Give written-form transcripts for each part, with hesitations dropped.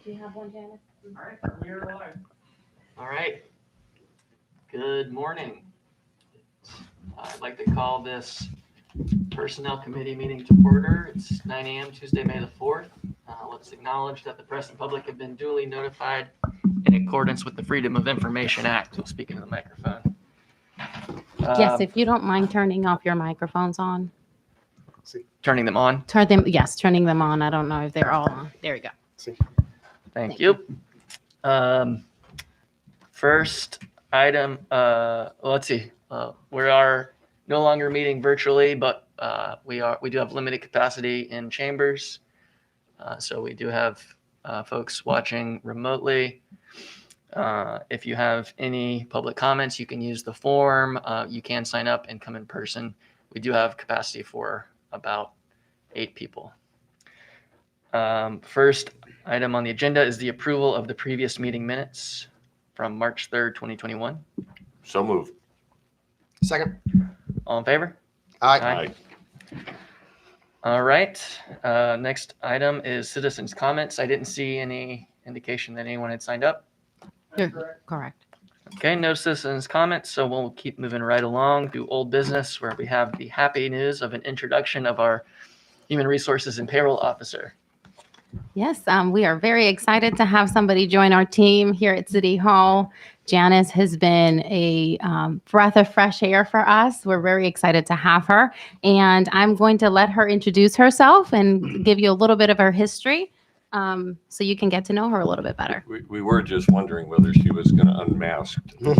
Do you have one, Janice? All right, we are live. All right. Good morning. I'd like to call this Personnel Committee meeting to order. It's 9 a.m. Tuesday, May the 4th. Let's acknowledge that the press and public have been duly notified in accordance with the Freedom of Information Act. We'll speak into the microphone. Yes, if you don't mind turning off your microphones on. Turning them on. Turning them on. I don't know if they're all on. There we go. Thank you. First item, let's see. We are no longer meeting virtually, but we do have limited capacity in chambers. So we do have folks watching remotely. If you have any public comments, you can use the form. You can sign up and come in person. We do have capacity for about 8 people. First item on the agenda is the approval of the previous meeting minutes from March 3rd, 2021. So moved. Second. All in favor? Aye. All right. Next item is citizens' comments. I didn't see any indication that anyone had signed up. Correct. Okay, no citizens' comments, so we'll keep moving right along to old business, where we have the happy news of an introduction of our Human Resources and Payroll Officer. Yes, we are very excited to have somebody join our team here at City Hall. Janice has been a breath of fresh air for us. We're very excited to have her. And I'm going to let her introduce herself and give you a little bit of her history so you can get to know her a little bit better. We were just wondering whether she was going to unmask so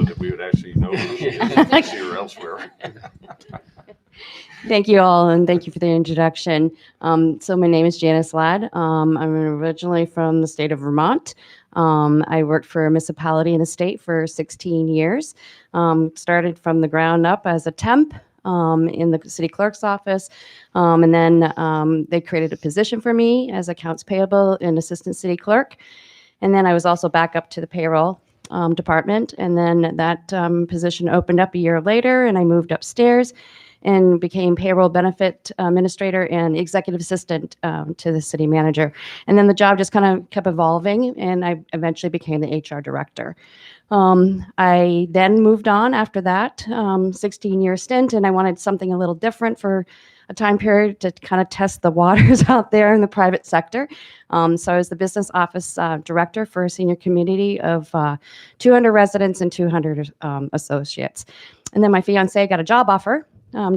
that we would actually know who she is and see her elsewhere. Thank you all, and thank you for the introduction. So my name is Janice Ladd. I'm originally from the state of Vermont. I worked for a municipality in the state for 16 years. Started from the ground up as a temp in the city clerk's office. And then they created a position for me as accounts payable and assistant city clerk. And then I was also back up to the payroll department. And then that position opened up a year later, and I moved upstairs and became payroll benefit administrator and executive assistant to the city manager. And then the job just kind of kept evolving, and I eventually became the HR director. I then moved on after that 16-year stint, and I wanted something a little different for a time period to kind of test the waters out there in the private sector. So I was the business office director for a senior community of 200 residents and 200 associates. And then my fiance got a job offer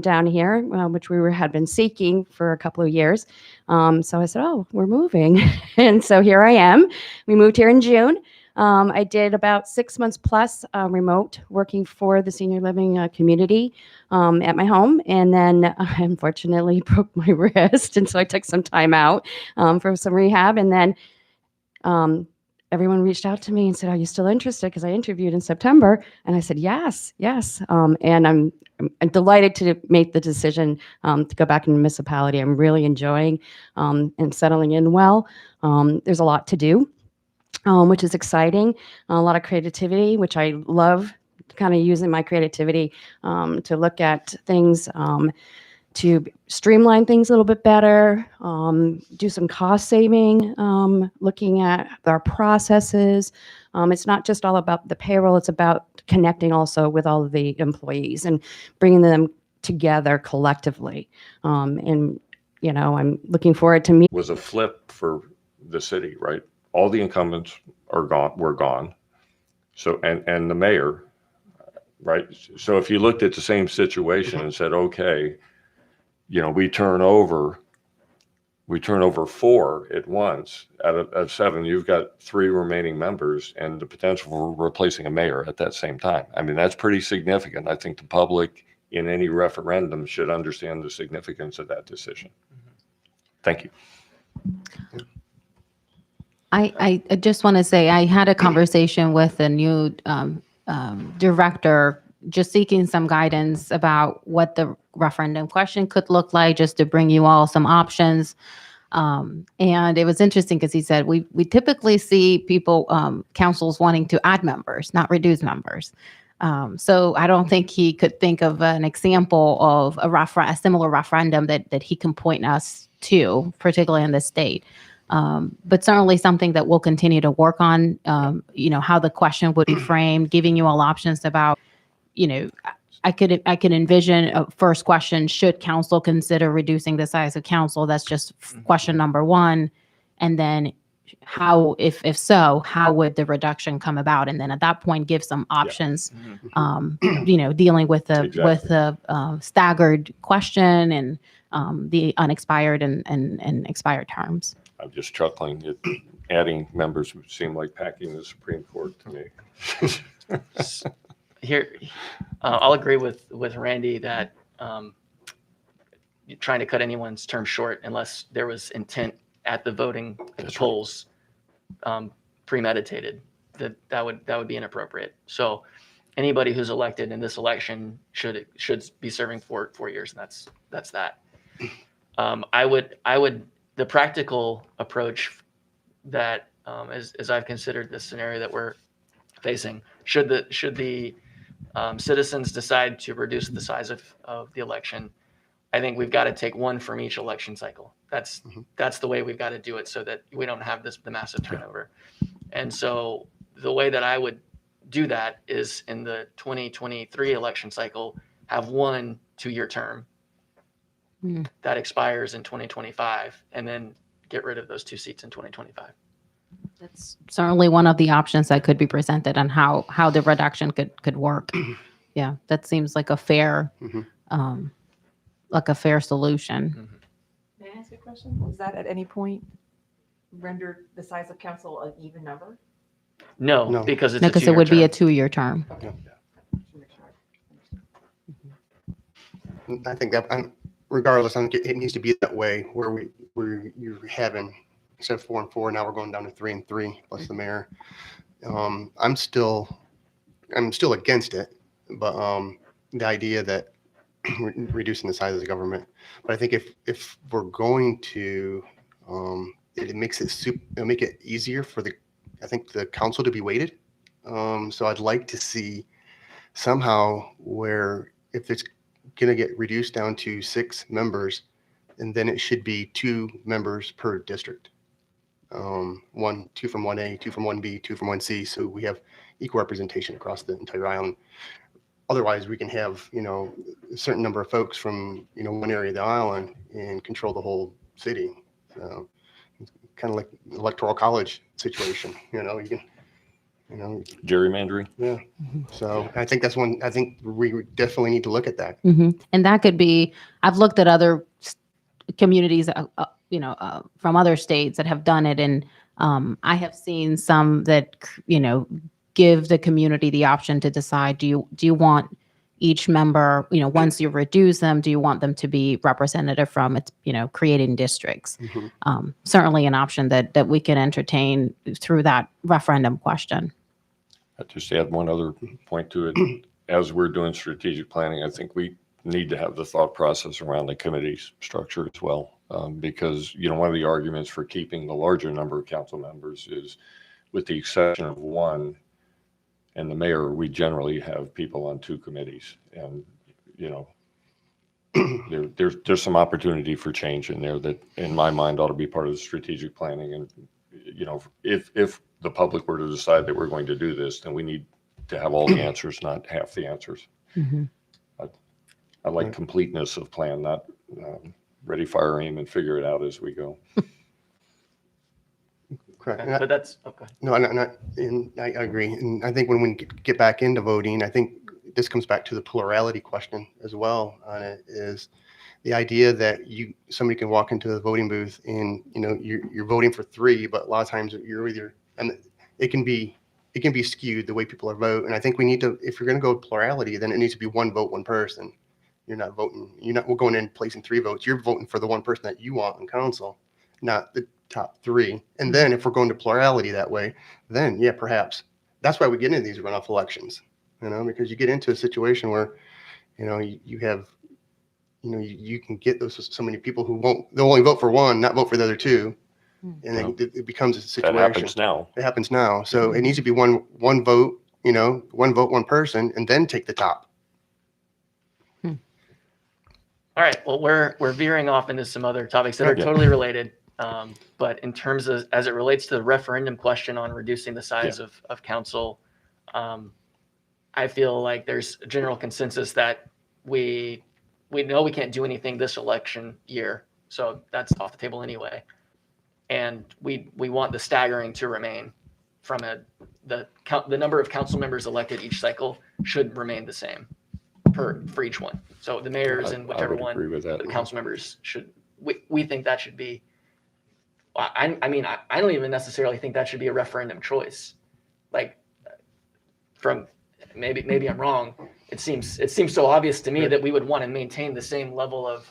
down here, which we had been seeking for a couple of years. So I said, oh, we're moving. And so here I am. We moved here in June. I did about 6 months plus remote working for the senior living community at my home. And then I unfortunately broke my wrist. And so I took some time out for some rehab. And then everyone reached out to me and said, are you still interested? Because I interviewed in September. And I said, yes. And I'm delighted to make the decision to go back in the municipality. I'm really enjoying and settling in well. There's a lot to do, which is exciting. A lot of creativity, which I love, kind of using my creativity to look at things, to streamline things a little bit better, do some cost saving, looking at our processes. It's not just all about the payroll, it's about connecting also with all of the employees and bringing them together collectively. And, you know, I'm looking forward to meet. Was a flip for the city, right? All the incumbents were gone. So, and the mayor, right? So if you looked at the same situation and said, okay, you know, we turn over 4 at once out of 7, you've got 3 remaining members and the potential for replacing a mayor at that same time. I mean, that's pretty significant. I think the public in any referendum should understand the significance of that decision. Thank you. I just want to say I had a conversation with a new director, just seeking some guidance about what the referendum question could look like, just to bring you all some options. And it was interesting because he said we typically see people, councils wanting to add members, not reduce members. So I don't think he could think of an example of a similar referendum that he can point us to, particularly in the state. But certainly something that we'll continue to work on, how the question would be framed, giving you all options about, I could envision a first question, should council consider reducing the size of council? That's just question number one. And then how, if so, how would the reduction come about? And then at that point, give some options, dealing with the staggered question and the unexpired and expired terms. I'm just chuckling. Adding members would seem like packing the Supreme Court to me. Here, I'll agree with Randy that trying to cut anyone's term short unless there was intent at the voting at the polls premeditated, that would be inappropriate. So anybody who's elected in this election should be serving for 4 years, and that's that. I would the practical approach that as I've considered this scenario that we're facing, should the citizens decide to reduce the size of the election, I think we've got to take one from each election cycle. That's the way we've got to do it so that we don't have the massive turnover. And so the way that I would do that is in the 2023 election cycle, have 1 2-year term that expires in 2025, and then get rid of those 2 seats in 2025. That's certainly one of the options that could be presented on how the reduction could work. Yeah, that seems like a fair, solution. May I ask a question? Was that at any point rendered the size of council an even number? No, because it's Because it would be a 2-year term. I think that regardless, I think it needs to be that way where you're having, instead of 4 and 4, now we're going down to 3 and 3 plus the mayor. I'm still against it, but the idea that reducing the size of the government. But I think if we're going to, it makes it'll make it easier for the council to be weighted. So I'd like to see somehow where if it's going to get reduced down to 6 members, and then it should be 2 members per district. 2 from 1A, 2 from 1B, 2 from 1C. So we have equal representation across the entire island. Otherwise, we can have, a certain number of folks from, one area of the island and control the whole city. So it's kind of like electoral college situation, you can, Gerrymandering. yeah. So I think I think we definitely need to look at that. And that could be, I've looked at other communities, from other states that have done it. And I have seen some that, give the community the option to decide, do you want each member, once you reduce them, do you want them to be representative from, creating districts? Certainly an option that we can entertain through that referendum question. I'll just add one other point to it. As we're doing strategic planning, I think we need to have the thought process around the committee structure as well. Because, one of the arguments for keeping the larger number of council members is, with the exception of one and the mayor, we generally have people on 2 committees. And, there's some opportunity for change in there that, in my mind, ought to be part of the strategic planning. And, if the public were to decide that we're going to do this, then we need to have all the answers, not half the answers. I like completeness of plan, not ready, fire, aim, and figure it out as we go. Correct. But that's okay. No, and I agree. And I think when we get back into voting, I think this comes back to the plurality question as well on it, is the idea that somebody can walk into the voting booth and, you're voting for 3, but a lot of times you're either, and it can be skewed the way people are vote. And I think we need to, if you're going to go with plurality, then it needs to be 1 vote, 1 person. You're not going in placing 3 votes. You're voting for the 1 person that you want in council, not the top 3. And then if we're going to plurality that way, then yeah, perhaps that's why we get into these runoff elections, because you get into a situation where, you have, you can get so many people who they'll only vote for 1, not vote for the other 2. And it becomes a situation. That happens now. It happens now. So it needs to be one vote, 1 vote, 1 person, and then take the top. All right. Well, we're veering off into some other topics that are Okay. totally related. But in terms of, as it relates to the referendum question on reducing the size of council, I feel like there's a general consensus that we know we can't do anything this election year, so that's off the table anyway. And we want the staggering to remain from the number of council members elected each cycle should remain the same for each one. So the mayors and I whichever would agree one, with that. the council members should, we think that should be, I mean, I don't even necessarily think that should be a referendum choice. Like from, maybe I'm wrong. It seems so obvious to me that we would want to maintain the same level of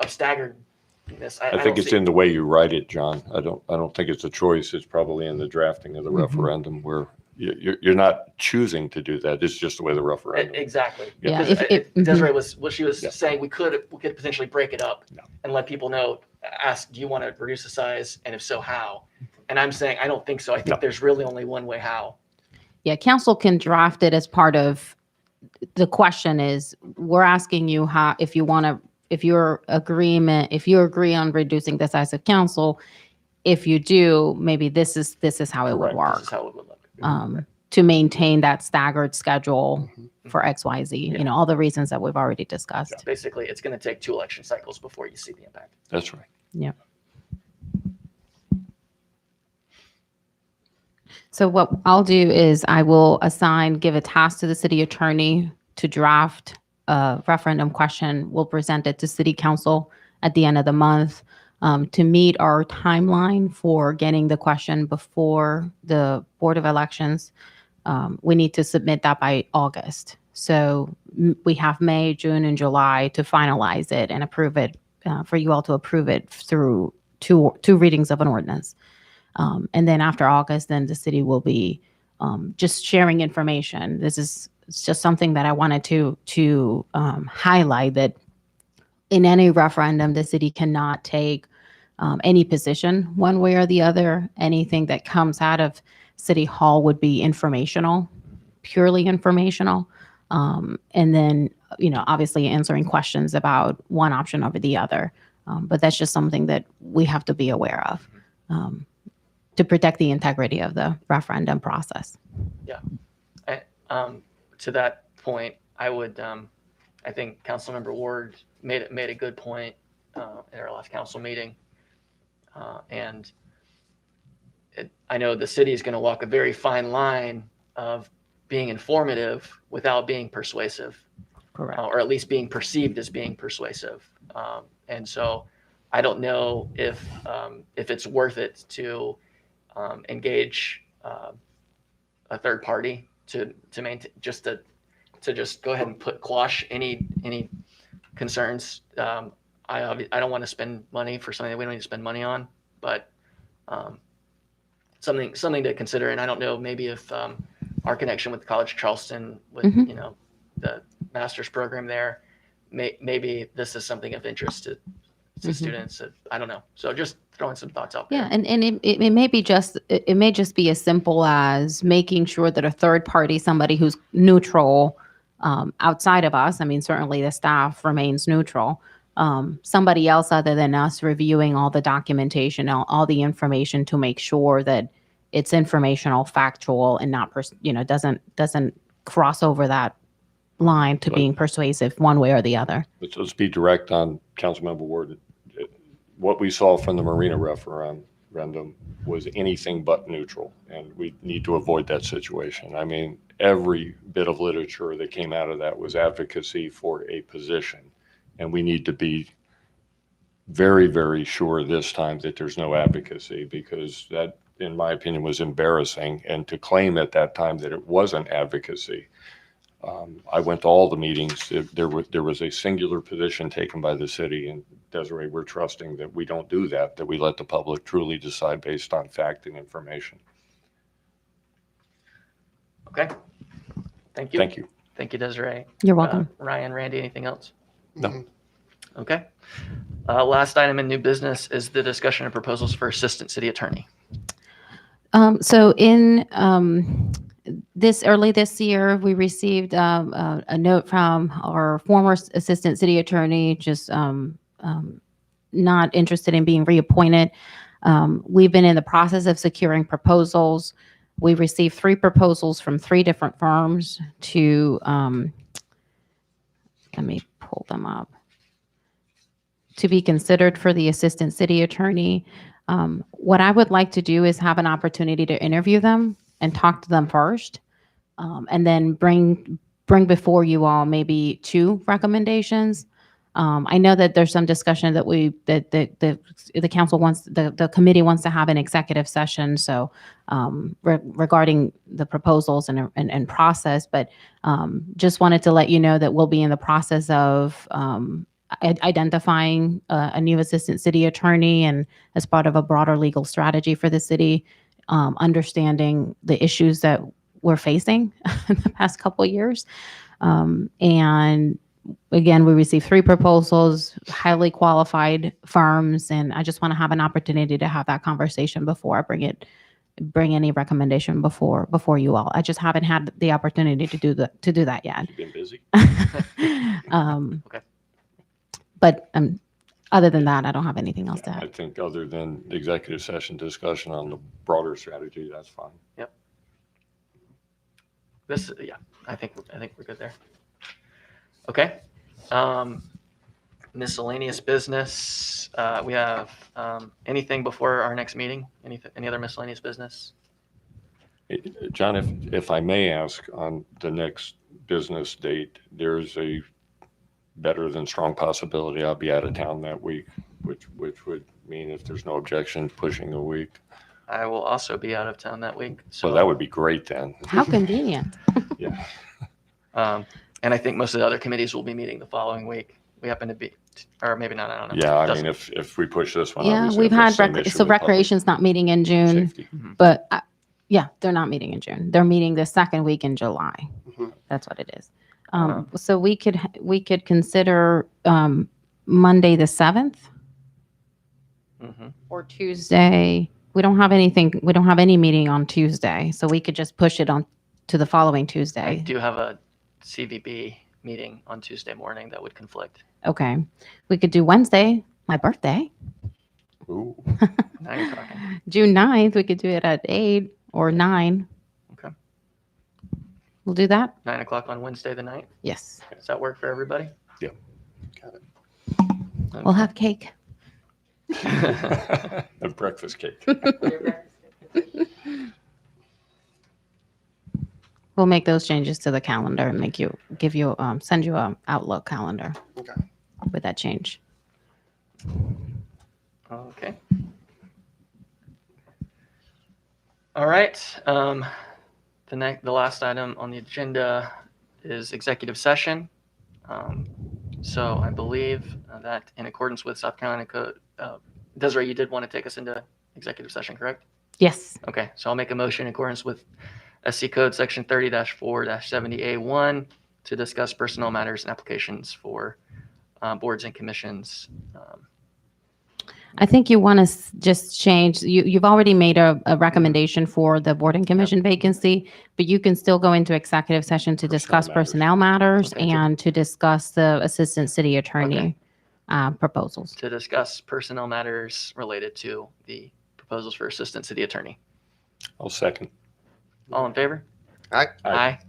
staggeredness. I think don't it's see- in the way you write it, John. I don't think it's a choice. It's probably in the drafting of the Mhm. referendum where you're not choosing to do that. It's just the way the referendum. Exactly. Yeah, Because mhm. Desiree what she was Yeah. saying, we could potentially break it up Yeah. and let people know, ask, do you want to reduce the size? And if so, how? And I'm saying, I don't think so. I think No. there's really only one way how. Yeah, council can draft it as part of, the question is, we're asking you how, if you agree on reducing the size of council, if you do, maybe this is how it would Correct. work. This is how it would look. To maintain that staggered schedule Mhm. for XYZ, Yeah. all the reasons that we've already discussed. Basically, it's going to take 2 election cycles before you see the impact. That's right. So what I'll do is I will give a task to the city attorney to draft a referendum question. We'll present it to city council at the end of the month to meet our timeline for getting the question before the Board of Elections. We need to submit that by August. So we have May, June, and July to finalize it and approve it, for you all to approve it through two readings of an ordinance. And then after August, then the city will be just sharing information. It's just something that I wanted to highlight, that in any referendum, the city cannot take any position one way or the other. Anything that comes out of City Hall would be informational, purely informational. And then, obviously answering questions about one option over the other. But that's just something that we have to be aware of. To protect the integrity of the referendum process. To that point, I would, I think Councilmember Ward made a good point in our last council meeting. And I know the city is going to walk a very fine line of being informative without being persuasive, Correct. or at least being perceived as being persuasive. And so I don't know if it's worth it to engage a third party to maintain, just go ahead and quash any concerns. I don't want to spend money for something that we don't need to spend money on, but something to consider. And I don't know, maybe if our connection with College of Charleston, with Mhm. the master's program there, maybe this is something of interest to Mhm. students. I don't know. So just throwing some thoughts out there. Yeah, and it may be it may just be as simple as making sure that a third party, somebody who's neutral outside of us, I mean, certainly the staff remains neutral, somebody else other than us reviewing all the documentation, all the information to make sure that it's informational, factual, and not, doesn't cross over that line to But- being persuasive one way or the other. Let's be direct on Councilmember Ward. What we saw from the Marina referendum was anything but neutral, and we need to avoid that situation. I mean, every bit of literature that came out of that was advocacy for a position, and we need to be very, very sure this time that there's no advocacy, because that, in my opinion, was embarrassing. And to claim at that time that it wasn't advocacy, I went to all the meetings. There was a singular position taken by the city, and Desiree, we're trusting that we don't do that, that we let the public truly decide based on fact and information. Okay. Thank you. Thank you. Thank you, Desiree. You're welcome. Ryan, Randy, anything else? No. Mhm. Okay. Last item in new business is the discussion of proposals for assistant city attorney. So in early this year, we received a note from our former assistant city attorney, just not interested in being reappointed. We've been in the process of securing proposals. We received 3 proposals from 3 different firms to, let me pull them up, to be considered for the assistant city attorney. What I would like to do is have an opportunity to interview them and talk to them first, and then bring before you all maybe 2 recommendations. I know that there's some discussion that the council wants, the committee wants to have an executive session. So regarding the proposals and process, but just wanted to let you know that we'll be in the process of identifying a new assistant city attorney, and as part of a broader legal strategy for the city, understanding the issues that we're facing in the past couple of years. And again, we received 3 proposals, highly qualified firms, and I just want to have an opportunity to have that conversation before I bring any recommendation before you all. I just haven't had the opportunity to do that yet. You've been busy. Okay. But other than that, I don't have anything else to I add. think other than the executive session discussion on the broader strategy, that's fine. I think we're good there. Okay. Miscellaneous business. We have anything before our next meeting? Any other miscellaneous business? John, if I may ask, on the next business date, there's a better than strong possibility I'll be out of town that week, which would mean, if there's no objection, pushing a week. I will also be out of town that week. So that would be great then. How convenient. Yeah. And I think most of the other committees will be meeting the following week. We happen to be, or maybe not, I don't know. Yeah, I Doesn't- mean, if we push this one. Yeah, obviously we've have the had, same issue so with public recreation's not meeting in June, safety. but yeah, they're not meeting in June. They're meeting the second week in July. Mhm. That's what it is. Uh-huh. So we could consider Monday the 7th Mhm. or Tuesday. We don't have any meeting on Tuesday, so we could just push it on to the following I Tuesday. do have a CVB meeting on Tuesday morning that would conflict. Okay. We could do Wednesday, my birthday, Ooh, Now you're talking. June 9th. We could do it at 8 or 9. Okay. We'll do that? 9 o'clock on Wednesday the 9th. Yes. Does that work for everybody? Got it. We'll have cake. a breakfast cake. We'll make those changes to the calendar and send you a Outlook calendar Okay. with that change. Okay. All right. The last item on the agenda is executive session. So I believe that in accordance with South Carolina Code, Desiree, you did want to take us into executive session, correct? Yes. Okay, so I'll make a motion in accordance with SC Code Section 30-4-70A1 to discuss personnel matters and applications for boards and commissions. I think you want to just change, you've already made a recommendation for the board and commission vacancy, but you can still go into executive session to discuss personnel matters Okay. and to discuss the assistant city attorney proposals. To discuss personnel matters related to the proposals for assistant city attorney. I'll second. All in favor? Aye. Aye.